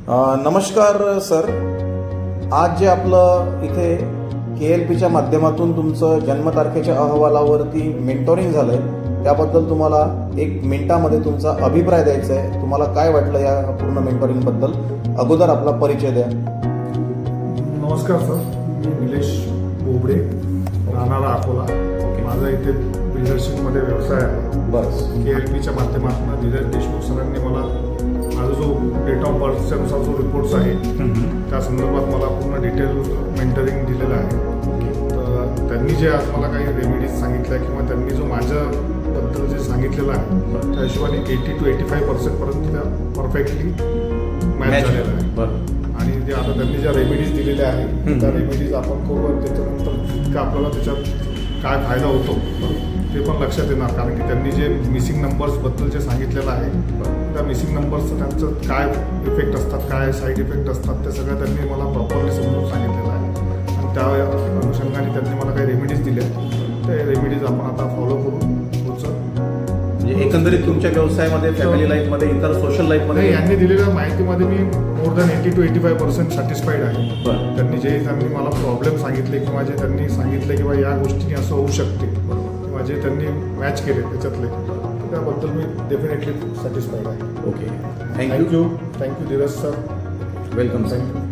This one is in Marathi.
नमस्कार सर, आज जे आपलं इथे KLPच्या माध्यमातून तुमचं जन्मतारखेच्या अहवालावरती मेंटोरिंग झालंय त्याबद्दल तुम्हाला 1 मिनिटामध्ये तुमचा अभिप्राय द्यायचा आहे. तुम्हाला काय वाटलं या पूर्ण मेंटोरिंग बद्दल? अगोदर आपला परिचय द्या. नमस्कार सर, मी निलेश बोबडे, राहणारा अकोला. माझा इथे बिल्डरशिपमध्ये व्यवसाय आहे. बस KLPच्या माध्यमातून धीरज देशमुख सरांनी मला माझा जो डेट ऑफ बर्थच्या नुसार जो रिपोर्ट्स आहे त्या संदर्भात मला पूर्ण डिटेल मेंटरिंग दिलेलं आहे. तर त्यांनी जे आज मला काही रेमेडीज सांगितल्या किंवा त्यांनी जो माझ्याबद्दल जे सांगितलेलं आहे त्या हिशोबाने 80 to 85% पर्यंत त्या परफेक्टली मॅच झालेलं आहे. आणि जे आता त्यांनी ज्या रेमेडीज दिलेल्या आहेत त्या रेमेडीज आपण करू, त्याच्यानंतर आपल्याला त्याच्यात काय फायदा होतो ते पण लक्षात येणार. कारण की त्यांनी जे मिसिंग नंबर्सबद्दल जे सांगितलेलं आहे त्या मिसिंग नंबर्सचं त्यांचं काय इफेक्ट असतात, काय साईड इफेक्ट असतात, ते सगळं त्यांनी मला प्रॉपरली समजून सांगितलेलं आहे. आणि त्या अनुषंगाने त्यांनी मला काही रेमेडीज दिल्या, त्या रेमेडीज आपण आता फॉलो करून पुढचं म्हणजे एकंदरीत तुमच्या व्यवसायामध्ये, फॅमिली लाईफमध्ये, इतर सोशल लाईफमध्ये यांनी दिलेल्या माहितीमध्ये मी मोर दॅन 80 to 85% सॅटिस्फाईड आहे. त्यांनी त्यांनी मला प्रॉब्लेम सांगितले किंवा जे त्यांनी सांगितले किंवा या गोष्टीने असं होऊ शकते किंवा जे त्यांनी मॅच केले त्याच्यातले, त्याबद्दल मी डेफिनेटली सॅटिस्फाईड आहे. Okay, thank you Dheeraj sir. Welcome. Thank you.